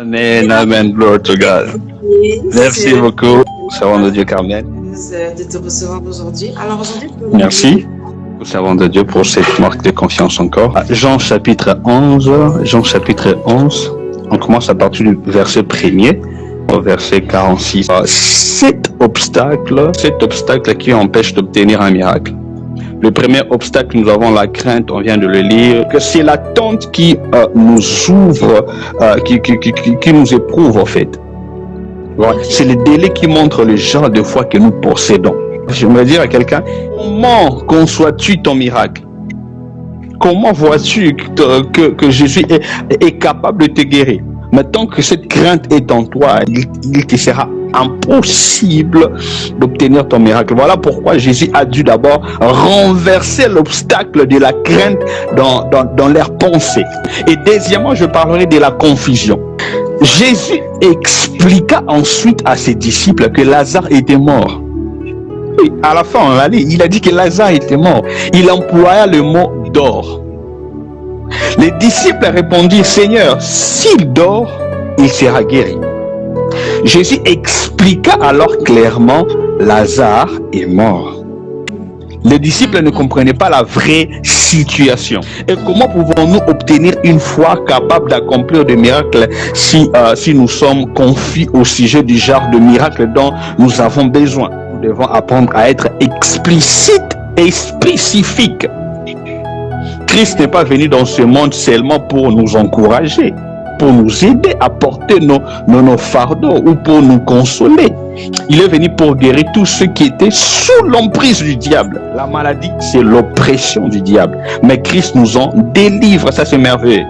Amen, amen, glory to God. Merci beaucoup, servant de Dieu Carmen. De te recevoir aujourd'hui. Alors aujourd'hui, merci, servant de Dieu, pour cette marque de confiance encore. Jean chapitre 11, on commence à partir du verset 1er au verset 46. Cet obstacle qui empêche d'obtenir un miracle. Le premier obstacle, nous avons la crainte, on vient de le lire, que c'est l'attente qui nous ouvre, qui nous éprouve en fait. Voilà. C'est le délai qui montre le genre de foi que nous possédons. J'aimerais dire à quelqu'un, comment conçois-tu ton miracle? Comment vois-tu que Jésus est capable de te guérir? Mais tant que cette crainte est en toi, il te sera impossible d'obtenir ton miracle. Voilà pourquoi Jésus a dû d'abord renverser l'obstacle de la crainte dans leurs pensées. Et deuxièmement, je parlerai de la confusion. Jésus expliqua ensuite à ses disciples que Lazare était mort. Oui, à la fin, on va lire, il a dit que Lazare était mort. Il employa le mot dort. Les disciples répondirent, Seigneur, s'il dort, il sera guéri. Jésus expliqua alors clairement, Lazare est mort. Les disciples ne comprenaient pas la vraie situation. Et comment pouvons-nous obtenir une foi capable d'accomplir des miracles si nous sommes confus au sujet du genre de miracle dont nous avons besoin? Nous devons apprendre à être explicites et spécifiques. Christ n'est pas venu dans ce monde seulement pour nous encourager, pour nous aider à porter nos fardeaux ou pour nous consoler. Il est venu pour guérir tous ceux qui étaient sous l'emprise du diable. La maladie, c'est l'oppression du diable. Mais Christ nous en délivre, ça c'est merveilleux.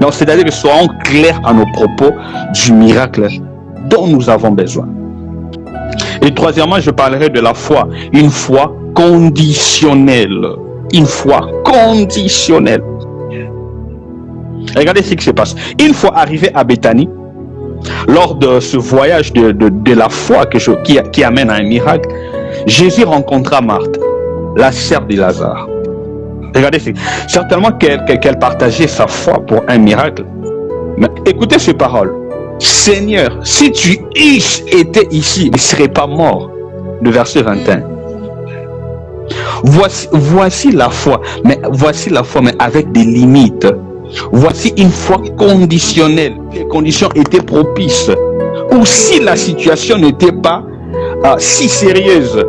Donc c'est-à-dire que soyons clairs à nos propos du miracle dont nous avons besoin. Et troisièmement, je parlerai de la foi, une foi conditionnelle. Une foi conditionnelle. Regardez ce qui se passe. Une fois arrivé à Béthanie, lors de ce voyage de la foi qui amène à un miracle, Jésus rencontra Marthe, la sœur de Lazare. Regardez, certainement qu'elle partageait sa foi pour un miracle. Mais écoutez ces paroles. Seigneur, si tu eusses été ici, il ne serait pas mort. Le verset 21. Voici la foi, mais avec des limites. Voici une foi conditionnelle. Les conditions étaient propices. Ou si la situation n'était pas si sérieuse.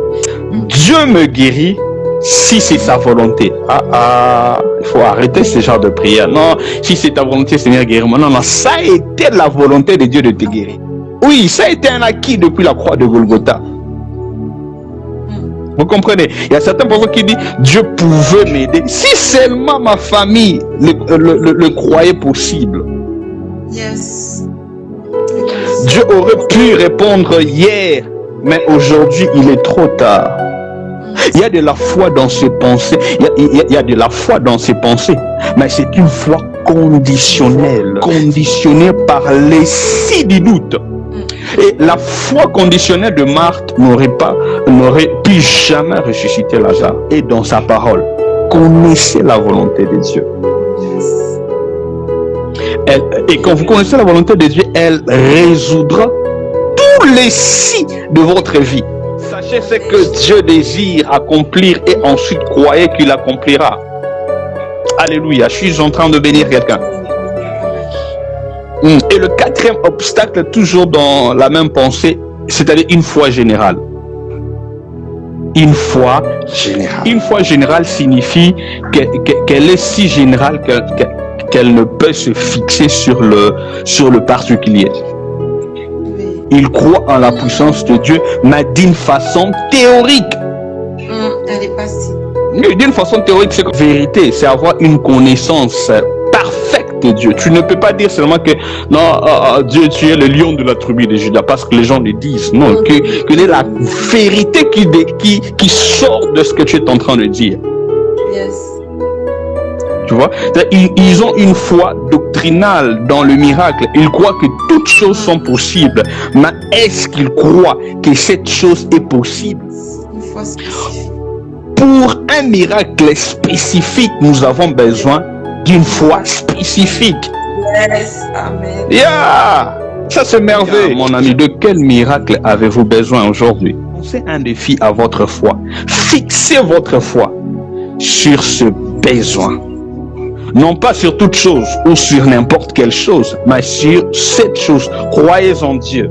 Dieu me guérit si c'est sa volonté. Il faut arrêter ce genre de prière. Non, si c'est ta volonté, Seigneur, guéris-moi. Non, ça a été la volonté de Dieu de te guérir. Oui, ça a été un acquis depuis la croix de Golgotha. Vous comprenez? Il y a certains personnes qui disent Dieu pouvait m'aider. Si seulement ma famille le croyait possible. Yes. Dieu aurait pu répondre hier, mais aujourd'hui il est trop tard. Il y a de la foi dans ses pensées. Il y a de la foi dans ses pensées, mais c'est une foi conditionnelle, conditionnée par l'essai du doute. Et la foi conditionnelle de Marthe n'aurait pu jamais ressusciter Lazare. Et dans sa parole, connaissez la volonté de Dieu. Et quand vous connaissez la volonté de Dieu, elle résoudra tous les si de votre vie. Sachez ce que Dieu désire accomplir et ensuite croyez qu'il accomplira. Alléluia, je suis en train de bénir quelqu'un. Et le quatrième obstacle, toujours dans la même pensée, c'est-à-dire une foi générale. Une foi générale. Une foi générale signifie qu'elle est si générale qu'elle ne peut se fixer sur le particulier. Il croit en la puissance de Dieu, mais d'une façon théorique. Elle est passive. D'une façon théorique, c'est que la vérité, c'est avoir une connaissance parfaite de Dieu. Tu ne peux pas dire seulement que non, Dieu, tu es le lion de la tribu de Juda, parce que les gens le disent. Non, que est la vérité qui sort de ce que tu es en train de dire. Yes. Tu vois, ils ont une foi doctrinale dans le miracle. Ils croient que toutes choses sont possibles. Mais est-ce qu'ils croient que cette chose est possible? Une foi spécifique. Pour un miracle spécifique, nous avons besoin d'une foi spécifique. Yes. Amen. Yeah! Ça c'est merveilleux. Mon ami, de quel miracle avez-vous besoin aujourd'hui? C'est un défi à votre foi. Fixez votre foi sur ce besoin. Non pas sur toute chose ou sur n'importe quelle chose, mais sur cette chose. Croyez en Dieu.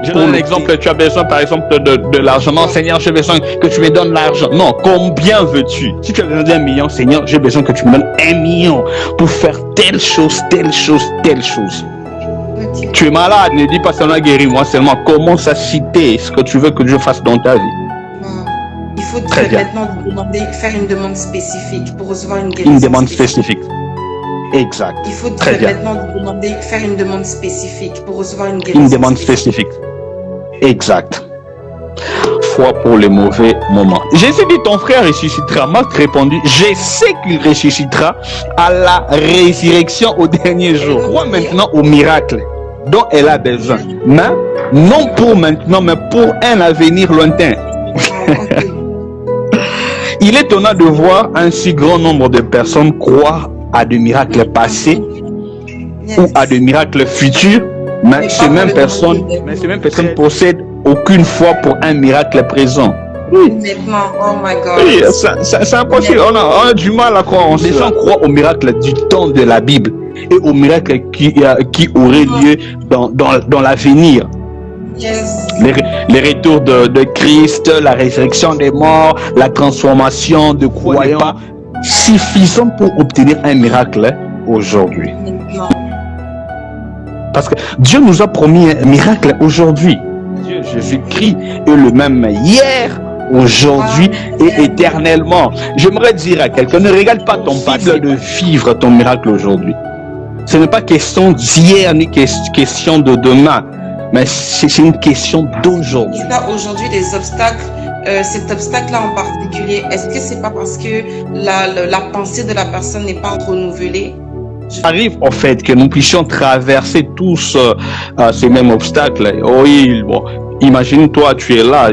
Je donne un exemple, tu as besoin par exemple de l'argent. Non, Seigneur, j'ai besoin que tu me donnes l'argent. Non, combien veux-tu? Si tu as besoin d'1 million, Seigneur, j'ai besoin que tu me donnes 1 million pour faire telle chose, telle chose, telle chose. Tu es malade, ne dis pas seulement guéris-moi, seulement commence à citer ce que tu veux que Dieu fasse dans ta vie. Il faut maintenant faire une demande spécifique pour recevoir une guérison. Une demande spécifique. Exact. Il faut maintenant faire une demande spécifique pour recevoir une guérison. Une demande spécifique. Exact. Foi pour les mauvais moments. Jésus dit, ton frère ressuscitera. Marc répondit, je sais qu'il ressuscitera à la résurrection au dernier jour. Crois maintenant au miracle dont elle a besoin. Mais non pour maintenant, mais pour un avenir lointain. Il est étonnant de voir un si grand nombre de personnes croire à des miracles passés ou à des miracles futurs, mais ces mêmes personnes possèdent aucune foi pour un miracle présent. Oui. Maintenant, oh my God. Oui, c'est impossible. On a du mal à croire en ça. Les gens croient au miracle du temps de la Bible et au miracle qui aurait lieu dans l'avenir. Yes. Les retours de Christ, la résurrection des morts, la transformation de croyants, suffisant pour obtenir un miracle aujourd'hui. Parce que Dieu nous a promis un miracle aujourd'hui. Dieu, Jésus-Christ est le même hier, aujourd'hui et éternellement. J'aimerais dire à quelqu'un, ne regarde pas ton passé de vivre ton miracle aujourd'hui. Ce n'est pas question d'hier ni question de demain, mais c'est une question d'aujourd'hui. Aujourd'hui, des obstacles, cet obstacle-là en particulier, est-ce que c'est pas parce que la pensée de la personne n'est pas renouvelée? Arrive au fait que nous puissions traverser tous ces mêmes obstacles. Oui, bon, imagine-toi, tu es là,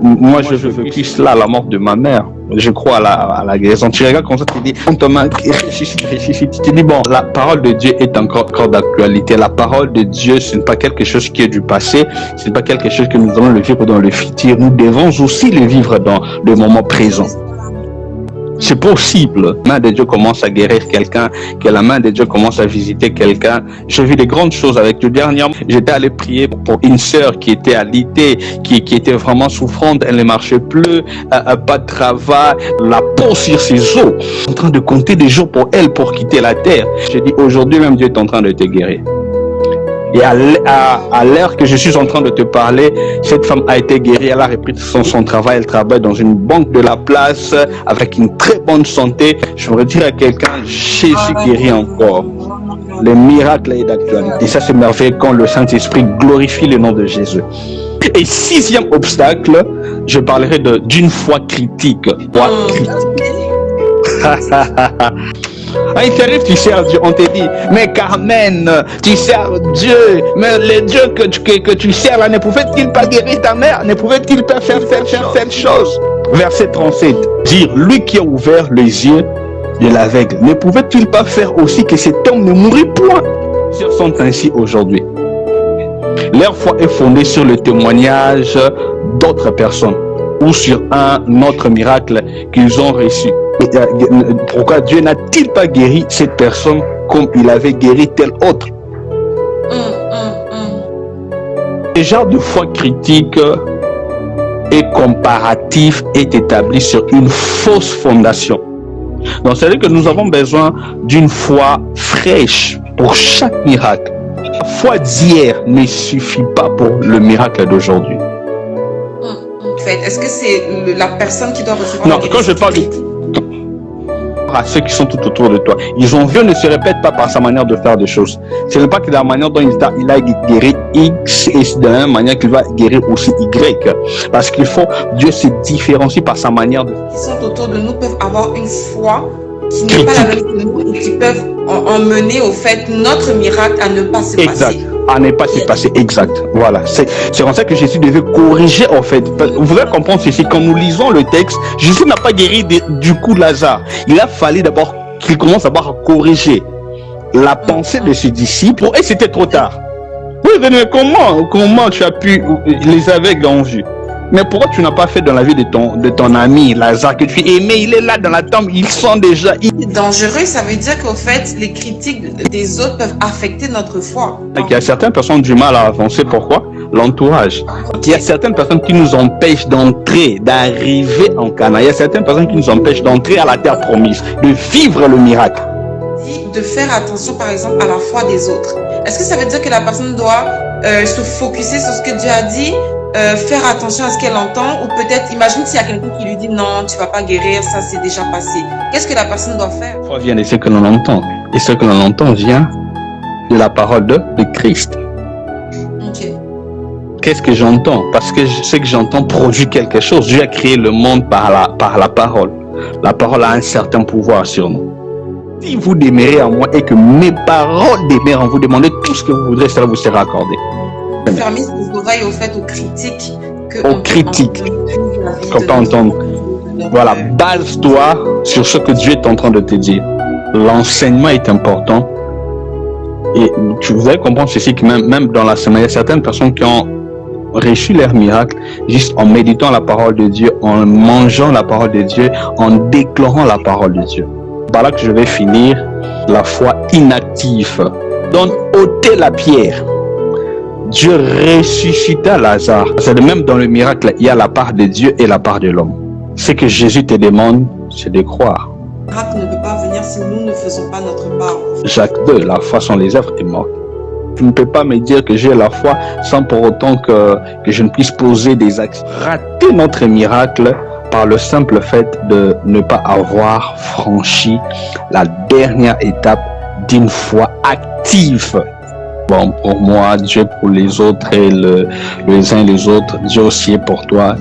moi je veux plus là, la mort de ma mère. Je crois à la guérison. Tu regardes comme ça, tu dis, on te manque, tu dis, bon, la parole de Dieu est encore d'actualité. La parole de Dieu, ce n'est pas quelque chose qui est du passé, ce n'est pas quelque chose que nous allons le vivre dans le futur. Nous devons aussi le vivre dans le moment présent. C'est possible. La main de Dieu commence à guérir quelqu'un, que la main de Dieu commence à visiter quelqu'un. J'ai vu des grandes choses avec Dieu. Dernièrement, j'étais allé prier pour une sœur qui était alitée, qui était vraiment souffrante. Elle ne marchait plus, pas de travail, la peau sur ses os. En train de compter des jours pour elle pour quitter la terre. J'ai dit, aujourd'hui même Dieu est en train de te guérir. Et à l'heure que je suis en train de te parler, cette femme a été guérie, elle a repris son travail, elle travaille dans une banque de la place avec une très bonne santé. Je voudrais dire à quelqu'un, Jésus guérit encore. Le miracle est d'actualité. Et ça c'est merveilleux quand le Saint-Esprit glorifie le nom de Jésus. Et 6e obstacle, je parlerai d'une foi critique. Foi critique. Il t'arrive, tu sers Dieu, on te dit, mais Carmen, tu sers Dieu, mais le Dieu que tu sers là, ne pouvait-il pas guérir ta mère? Ne pouvait-il pas faire cette chose? Verset 37, dire, lui qui a ouvert les yeux de l'aveugle, ne pouvait-il pas faire aussi que cet homme ne mourût point? Ils sont ainsi aujourd'hui. Leur foi est fondée sur le témoignage d'autres personnes ou sur un autre miracle qu'ils ont reçu. Pourquoi Dieu n'a-t-il pas guéri cette personne comme il avait guéri tel autre? Le genre de foi critique et comparatif est établi sur une fausse fondation. Donc c'est-à-dire que nous avons besoin d'une foi fraîche pour chaque miracle. La foi d'hier ne suffit pas pour le miracle d'aujourd'hui. En fait, est-ce que c'est la personne qui doit recevoir la guérison? Quand je parle à ceux qui sont tout autour de toi, Dieu ne se répète pas par sa manière de faire des choses. Ce n'est pas que de la manière dont il a guéri X et de la même manière qu'il va guérir aussi Y. Parce qu'il faut, Dieu se différencie par sa manière de faire. Qui sont autour de nous peuvent avoir une foi qui n'est pas la même que nous et qui peuvent emmener au fait notre miracle à ne pas se passer. À ne pas se passer, exact. Voilà, c'est comme ça que Jésus devait corriger en fait. Vous devez comprendre ceci, quand nous lisons le texte, Jésus n'a pas guéri du coup Lazare. Il a fallu d'abord qu'il commence d'abord à corriger. la pensée de ses disciples, et c'était trop tard. Oui, mais comment tu as pu, les aveugles ont vu. Mais pourquoi tu n'as pas fait dans la vie de ton ami Lazare que tu aimais, il est là dans la tombe, ils sont déjà... Dangereux, ça veut dire qu'au fait, les critiques des autres peuvent affecter notre foi. Il y a certaines personnes qui ont du mal à avancer, pourquoi? L'entourage. Il y a certaines personnes qui nous empêchent d'entrer, d'arriver en Canaan. Il y a certaines personnes qui nous empêchent d'entrer à la terre promise, de vivre le miracle. De faire attention par exemple à la foi des autres. Est-ce que ça veut dire que la personne doit se focuser sur ce que Dieu a dit, faire attention à ce qu'elle entend, ou peut-être, imagine s'il y a quelqu'un qui lui dit non, tu vas pas guérir, ça c'est déjà passé. Qu'est-ce que la personne doit faire? La foi vient de ce que l'on entend. Et ce que l'on entend vient de la parole de Christ. Ok. Qu'est-ce que j'entends? Parce que ce que j'entends produit quelque chose. Dieu a créé le monde par la parole. La parole a un certain pouvoir sur nous. Si vous demeurez en moi et que mes paroles demeurent en vous, demandez tout ce que vous voudrez, cela vous sera accordé. Fermez vos oreilles au fait aux critiques. Aux critiques. Qu'on peut entendre. Voilà, base-toi sur ce que Dieu est en train de te dire. L'enseignement est important. Et vous allez comprendre ceci que même dans la semaine, il y a certaines personnes qui ont reçu leur miracle juste en méditant la parole de Dieu, en mangeant la parole de Dieu, en déclarant la parole de Dieu. Par là que je vais finir, la foi inactive. Donc, ôtez la pierre. Dieu ressuscita Lazare. C'est de même dans le miracle, il y a la part de Dieu et la part de l'homme. Ce que Jésus te demande, c'est de croire. Le miracle ne peut pas venir si nous ne faisons pas notre part. Jacques 2, la foi sans les œuvres est morte. Tu ne peux pas me dire que j'ai la foi sans pour autant que je ne puisse poser des actes. Rater notre miracle par le simple fait de ne pas avoir franchi la dernière étape d'une foi active. Bon, pour moi, Dieu pour les autres et les uns et les autres, Dieu aussi est pour toi.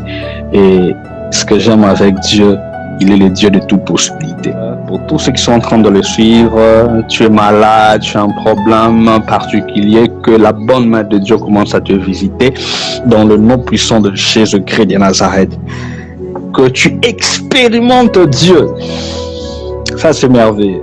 Et ce que j'aime avec Dieu, il est le Dieu de toute possibilité. Pour tous ceux qui sont en train de le suivre, tu es malade, tu as un problème particulier, que la bonne main de Dieu commence à te visiter dans le nom puissant de Jésus-Christ de Nazareth. Que tu expérimentes Dieu. Ça, c'est merveilleux.